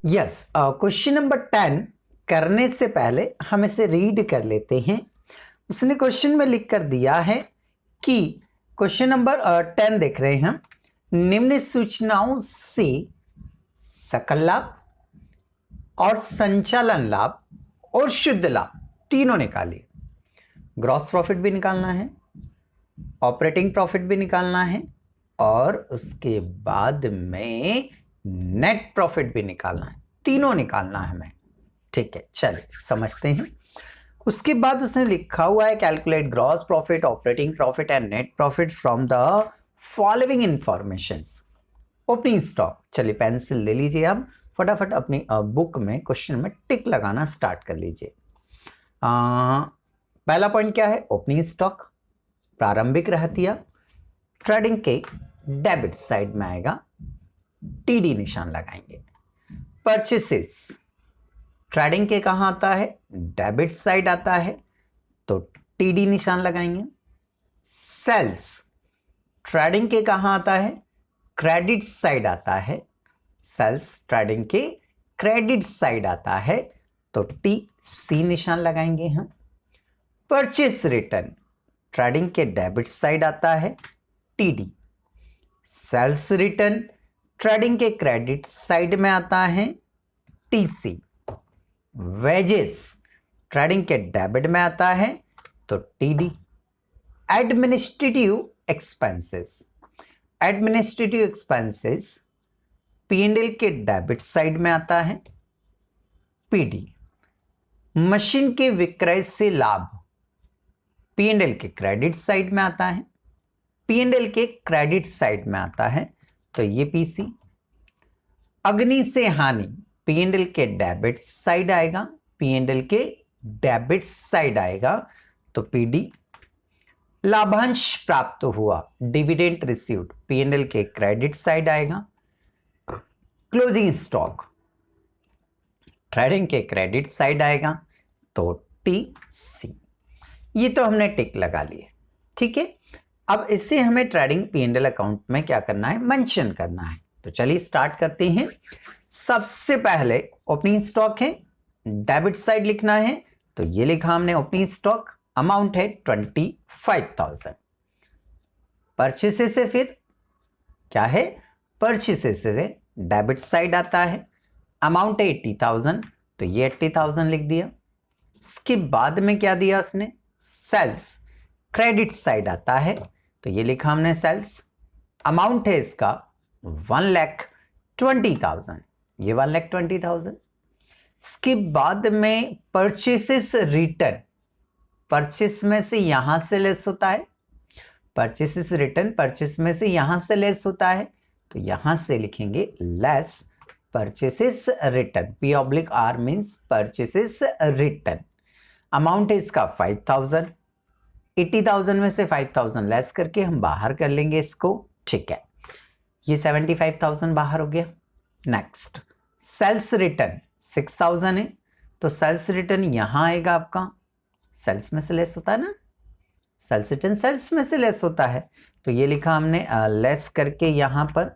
Yes, question number 10 करने से पहले हम इसे रीड कर लेते हैं। उसने क्वेश्चन में लिख कर दिया है कि क्वेश्चन नंबर 10 देख रहे हैं हम, निम्न सूचनाओं से सकल लाभ और संचालन लाभ और शुद्ध लाभ तीनों निकालिए। ग्रॉस प्रॉफिट भी निकालना है, ऑपरेटिंग प्रॉफिट भी निकालना है और उसके बाद में नेट प्रॉफिट भी निकालना है। तीनों निकालना है हमें। ठीक है, चलिए समझते हैं। उसके बाद उसने लिखा हुआ है calculate gross profit, operating profit and net profit from the following informations. Opening stock, चलिए पेंसिल ले लीजिए, अब फटाफट अपनी बुक में क्वेश्चन में टिक लगाना स्टार्ट कर लीजिए। पहला पॉइंट क्या है? ओपनिंग स्टॉक, प्रारंभिक रहतिया, ट्रेडिंग के डेबिट साइड में आएगा, टीडी निशान लगाएंगे। परचेसेस, ट्रेडिंग के कहां आता है? डेबिट साइड आता है, तो टीडी निशान लगाएंगे। सेल्स, ट्रेडिंग के कहां आता है? क्रेडिट साइड आता है। सेल्स ट्रेडिंग के क्रेडिट साइड आता है, तो टी सी निशान लगाएंगे हम। परचेस रिटर्न, ट्रेडिंग के डेबिट साइड आता है, टीडी। सेल्स रिटर्न ट्रेडिंग के क्रेडिट साइड में आता है, टीसी। वेजेस, ट्रेडिंग के डेबिट में आता है, तो TD. Administrative expenses, administrative expenses PNL के डेबिट साइड में आता है, पीडी। मशीन के विक्रय से लाभ पीएनएल के क्रेडिट साइड में आता है, पीएनएल के क्रेडिट साइड में आता है, तो ये पीसी। अग्नि से हानि पीएनएल के डेबिट साइड आएगा, पीएनएल के डेबिट साइड आएगा, तो पीडी। लाभांश प्राप्त हुआ डिविडेंड रिसीव्ड पीएनएल के क्रेडिट साइड आएगा। क्लोजिंग स्टॉक ट्रेडिंग के क्रेडिट साइड आएगा, तो टीसी। ये तो हमने टिक लगा लिए, ठीक है। अब इससे हमें ट्रेडिंग पीएनएल अकाउंट में क्या करना है? मेंशन करना है। तो चलिए स्टार्ट करते हैं। सबसे पहले ओपनिंग स्टॉक है, डेबिट साइड लिखना है, तो ये लिखा हमने ओपनिंग स्टॉक, अमाउंट है 25,000। परचेसेस से फिर क्या है? परचेसेस से डेबिट साइड आता है, अमाउंट है 80,000, तो ये 80,000 लिख दिया। इसके बाद में क्या दिया उसने? सेल्स क्रेडिट साइड आता है, तो ये लिखा हमने सेल्स, अमाउंट है इसका 1,20,000, ये 1,20,000। इसके बाद में परचेसेस रिटर्न, परचेस में से यहां से लेस होता है, परचेसेस रिटर्न परचेस में से यहां से लेस होता है, तो यहां से लिखेंगे less purchases return, P oblique R means purchases return. Amount है इसका 5,000, 80,000 में से 5,000 लेस करके हम बाहर कर लेंगे इसको, ठीक है। ये 75,000 बाहर हो गया। नेक्स्ट सेल्स रिटर्न 6,000 है, तो सेल्स रिटर्न यहां आएगा आपका, सेल्स में से लेस होता है ना, सेल्स रिटर्न सेल्स में से लेस होता है, तो ये लिखा हमने लेस करके यहां पर,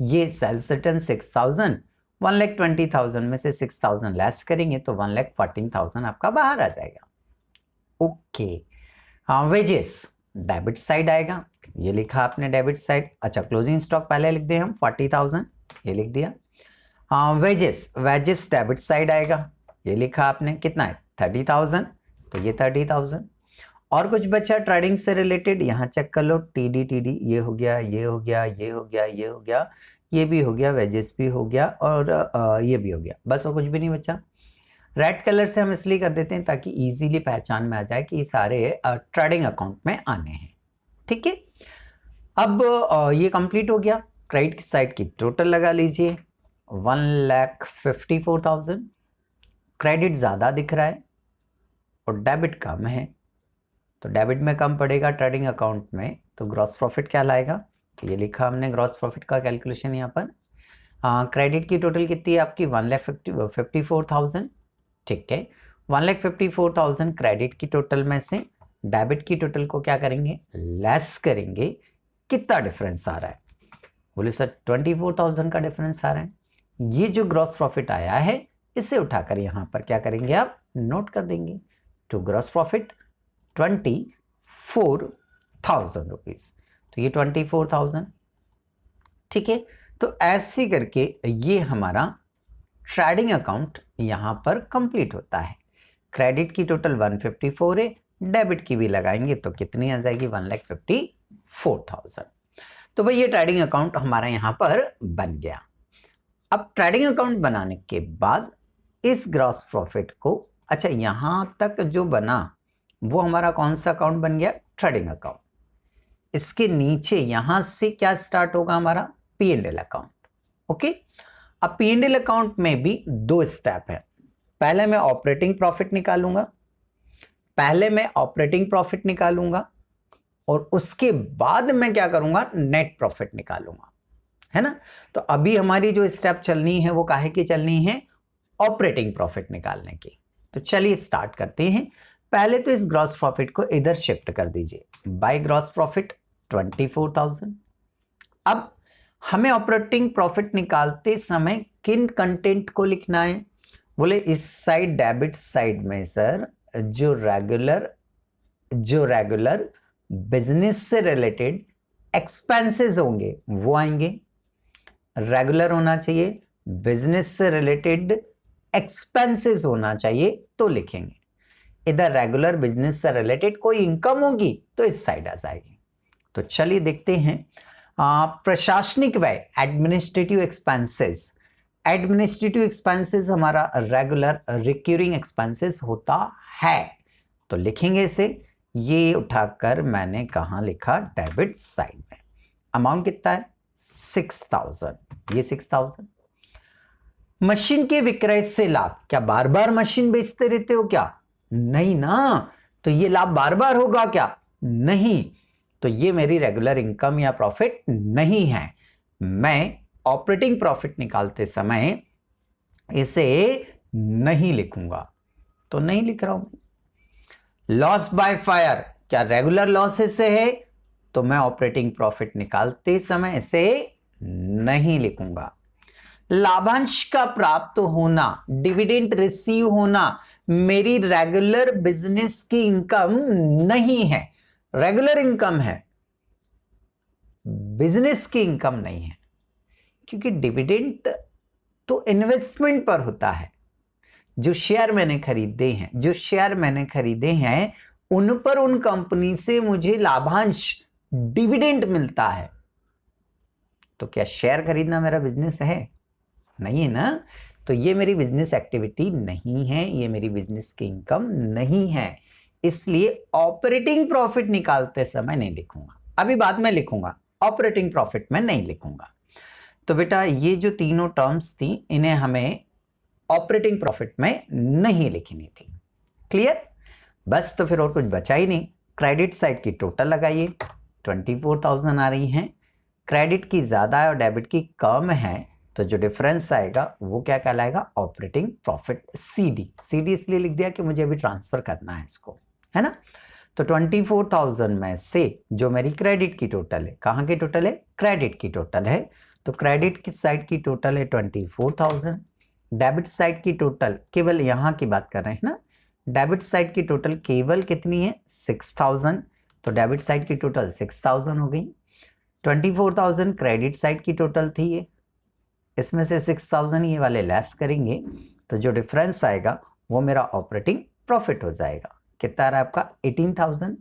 ये सेल्स रिटर्न 6,000, 1,20,000 में से 6,000 लेस करेंगे तो 1,14,000 आपका बाहर आ जाएगा। ओके, हाँ। वेजेस डेबिट साइड आएगा, ये लिखा आपने डेबिट साइड। अच्छा, क्लोजिंग स्टॉक पहले लिख दें हम 40,000, ये लिख दिया। हाँ, वेजेस डेबिट साइड आएगा, ये लिखा आपने, कितना है? 30,000, तो ये 30,000। और कुछ बचा ट्रेडिंग से रिलेटेड, यहाँ चेक कर लो, टीडी, ये हो गया, ये हो गया, ये हो गया, ये हो गया, ये भी हो गया, वेजेस भी हो गया, और ये भी हो गया, बस और कुछ भी नहीं बचा। रेड कलर से हम इसलिए कर देते हैं ताकि इजीली पहचान में आ जाए कि ये सारे ट्रेडिंग अकाउंट में आने हैं, ठीक है। अब ये कंप्लीट हो गया। क्रेडिट साइड की टोटल लगा लीजिए, 1,54,000। क्रेडिट ज़्यादा दिख रहा है और डेबिट कम है, तो डेबिट में कम पड़ेगा ट्रेडिंग अकाउंट में, तो ग्रॉस प्रॉफिट क्या लाएगा? तो ये लिखा हमने ग्रॉस प्रॉफिट का कैलकुलेशन यहाँ पर। क्रेडिट की टोटल कितनी है आपकी? 1,54,000, ठीक है। 1,54,000 क्रेडिट की टोटल में से डेबिट की टोटल को क्या करेंगे? लेस करेंगे। कितना डिफरेंस आ रहा है? बोले सर 24,000 का डिफरेंस आ रहा है। ये जो ग्रॉस प्रॉफिट आया है इसे उठाकर यहां पर क्या करेंगे, आप नोट कर देंगे टू ग्रॉस प्रॉफिट 24,000 रुपीज। तो ये 24,000, ठीक है। तो ऐसे करके ये हमारा ट्रेडिंग अकाउंट यहां पर कंप्लीट होता है। क्रेडिट की टोटल 154 है, डेबिट की भी लगाएंगे तो कितनी आ जाएगी, 1,54,000। तो भाई ये ट्रेडिंग अकाउंट हमारा यहां पर बन गया। अब ट्रेडिंग अकाउंट बनाने के बाद इस ग्रॉस प्रॉफिट को, अच्छा यहां तक जो बना वो हमारा कौन सा अकाउंट बन गया, ट्रेडिंग अकाउंट। इसके नीचे यहां से क्या स्टार्ट होगा, हमारा P&L अकाउंट। ओके, अब P&L अकाउंट में भी दो स्टेप है। पहले मैं ऑपरेटिंग प्रॉफिट निकालूंगा, और उसके बाद मैं क्या करूंगा, नेट प्रॉफिट निकालूंगा, है ना। तो अभी हमारी जो स्टेप चलनी है वो काहे की चलनी है, ऑपरेटिंग प्रॉफिट निकालने की। तो चलिए स्टार्ट करते हैं। पहले तो इस ग्रॉस प्रॉफिट को इधर शिफ्ट कर दीजिए, बाय ग्रॉस प्रॉफिट 24,000। अब हमें ऑपरेटिंग प्रॉफिट निकालते समय किन कंटेंट को लिखना है, बोले इस साइड डेबिट साइड में सर जो रेगुलर बिजनेस से रिलेटेड एक्सपेंसेस होंगे वो आएंगे। रेगुलर होना चाहिए, बिजनेस से रिलेटेड एक्सपेंसेस होना चाहिए तो लिखेंगे। इधर रेगुलर बिजनेस से रिलेटेड कोई इनकम होगी तो इस साइड आ जाएगी। तो चलिए देखते हैं। प्रशासनिक व्यय एडमिनिस्ट्रेटिव एक्सपेंसेस हमारा रेगुलर रिक्यूरिंग एक्सपेंसेस होता है, तो लिखेंगे इसे। ये उठाकर मैंने कहां लिखा, डेबिट साइड में। अमाउंट कितना है, 6,000, ये 6,000। मशीन के विक्रय से लाभ, क्या बार बार मशीन बेचते रहते हो क्या, नहीं ना, तो ये लाभ बार बार होगा क्या, नहीं, तो ये मेरी रेगुलर इनकम या प्रॉफिट नहीं है। मैं ऑपरेटिंग प्रॉफिट निकालते समय इसे नहीं लिखूंगा, तो नहीं लिख रहा हूं। लॉस बाय फायर, क्या रेगुलर लॉसेस से है, तो मैं ऑपरेटिंग प्रॉफिट निकालते समय इसे नहीं लिखूंगा। लाभांश का प्राप्त होना, डिविडेंड रिसीव होना, मेरी रेगुलर बिजनेस की इनकम नहीं है। रेगुलर इनकम है, बिजनेस की इनकम नहीं है, क्योंकि डिविडेंड तो इन्वेस्टमेंट पर होता है। जो शेयर मैंने खरीदे हैं उन पर, उन कंपनी से मुझे लाभांश डिविडेंड मिलता है। तो क्या शेयर खरीदना मेरा बिजनेस है, नहीं है ना, तो ये मेरी बिजनेस एक्टिविटी नहीं है, ये मेरी बिजनेस की इनकम नहीं है, इसलिए ऑपरेटिंग प्रॉफिट निकालते समय नहीं लिखूंगा। अभी बाद में लिखूंगा, ऑपरेटिंग प्रॉफिट में नहीं लिखूंगा। तो बेटा ये जो तीनों टर्म्स थी इन्हें हमें ऑपरेटिंग प्रॉफिट में नहीं लिखनी थी। क्लियर, बस तो फिर और कुछ बचा ही नहीं। क्रेडिट साइड की टोटल लगाइए, 24,000 आ रही हैं। क्रेडिट की ज्यादा है और डेबिट की कम है, तो जो डिफरेंस आएगा वो क्या कहलाएगा, ऑपरेटिंग प्रॉफिट। सीडी इसलिए लिख दिया कि मुझे अभी ट्रांसफर करना है इसको, है ना। तो 24,000 में से जो मेरी क्रेडिट की टोटल है, कहाँ की टोटल है, क्रेडिट की टोटल है, तो क्रेडिट की साइड की टोटल है 24,000। डेबिट साइड की टोटल, केवल यहाँ की बात कर रहे हैं ना, डेबिट साइड की टोटल केवल कितनी है, 6,000। तो डेबिट साइड की टोटल 6,000 हो गई। 24,000 क्रेडिट साइड की टोटल थी ये, इसमें से 6,000 ये वाले लेस करेंगे तो जो डिफरेंस आएगा वो मेरा ऑपरेटिंग प्रॉफिट हो जाएगा। कितना रहा आपका, 18,000।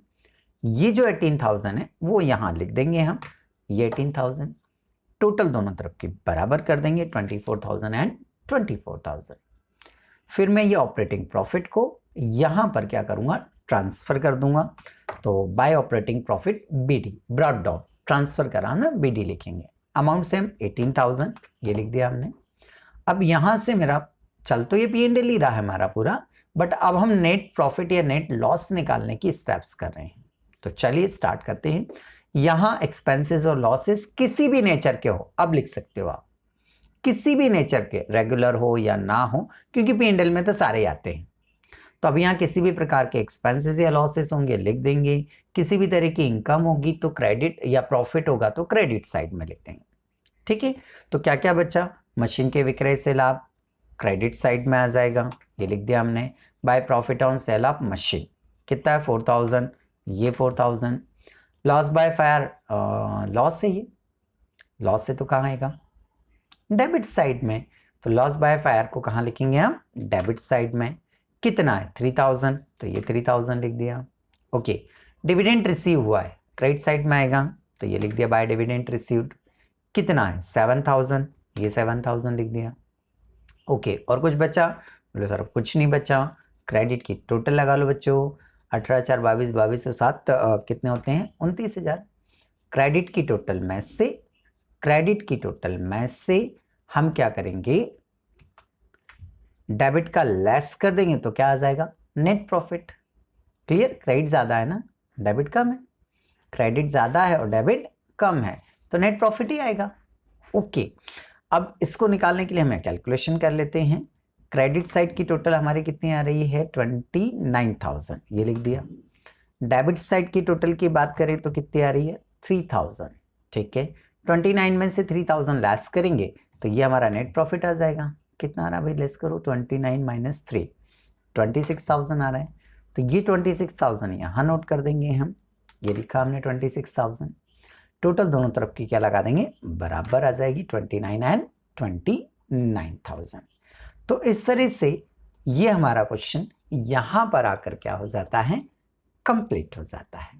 ये जो 18,000 है वो यहाँ लिख देंगे हम, ये 18,000 टोटल दोनों तरफ की बराबर कर देंगे, 24,000 एंड 24,000। फिर मैं ये ऑपरेटिंग प्रॉफिट को यहाँ पर क्या करूँगा, ट्रांसफर कर दूंगा। तो bye operating profit BD, brought down, transfer करा ना, BD लिखेंगे। अमाउंट सेम 18,000, ये लिख दिया हमने। अब यहां से मेरा चल तो ये P&L ही रहा है हमारा पूरा, बट अब हम नेट प्रॉफिट या नेट लॉस निकालने की स्टेप्स कर रहे हैं। तो चलिए स्टार्ट करते हैं। यहां एक्सपेंसेस और लॉसेस किसी भी नेचर के हो, अब लिख सकते हो आप, किसी भी नेचर के, रेगुलर हो या ना हो, क्योंकि P&L में तो सारे आते हैं। तो अब यहाँ किसी भी प्रकार के एक्सपेंसेस या लॉसेस होंगे लिख देंगे, किसी भी तरह की इनकम होगी तो क्रेडिट, या प्रॉफिट होगा तो क्रेडिट साइड में लिख देंगे। ठीक है, तो क्या क्या बचा, मशीन के विक्रय से लाभ क्रेडिट साइड में आ जाएगा, ये लिख दिया हमने। By profit on sale of machine कितना है 4000, ये 4000। लॉस बाय फायर, लॉस है, ये लॉस है तो कहाँ आएगा डेबिट साइड में, तो लॉस बाय फायर को कहाँ लिखेंगे हम डेबिट साइड में। कितना है 3000, तो ये 3000 लिख दिया। ओके, डिविडेंड रिसीव हुआ है क्रेडिट साइड में आएगा, तो ये लिख दिया बाय डिविडेंड रिसीव्ड। कितना है 7000, ये 7000 लिख दिया। ओके, और कुछ बचा, बोले सर कुछ नहीं बचा। क्रेडिट की टोटल लगा लो बच्चों, 18 4 22 22 और 7 कितने होते हैं 29000। क्रेडिट की टोटल में से हम क्या करेंगे, डेबिट का लेस कर देंगे तो क्या आ जाएगा नेट प्रॉफिट। क्लियर, क्रेडिट ज़्यादा है ना, डेबिट कम है, क्रेडिट ज़्यादा है और डेबिट कम है, तो नेट प्रॉफिट ही आएगा। ओके, अब इसको निकालने के लिए हमें कैलकुलेशन कर लेते हैं। क्रेडिट साइड की टोटल हमारी कितनी आ रही है 29000, ये लिख दिया। डेबिट साइड की टोटल की बात करें तो कितनी आ रही है 3000। ठीक है, 29 में से 3000 लेस करेंगे तो ये हमारा नेट प्रॉफिट आ जाएगा। कितना आ रहा है भाई, लेस करो 29 माइनस 3, 26000 आ रहा है। तो ये 26000 यहाँ नोट कर देंगे हम, ये लिखा हमने 26000। टोटल दोनों तरफ की क्या लगा देंगे बराबर आ जाएगी 29 एंड 29000। तो इस तरह से ये हमारा क्वेश्चन यहाँ पर आकर क्या हो जाता है कंप्लीट हो जाता है।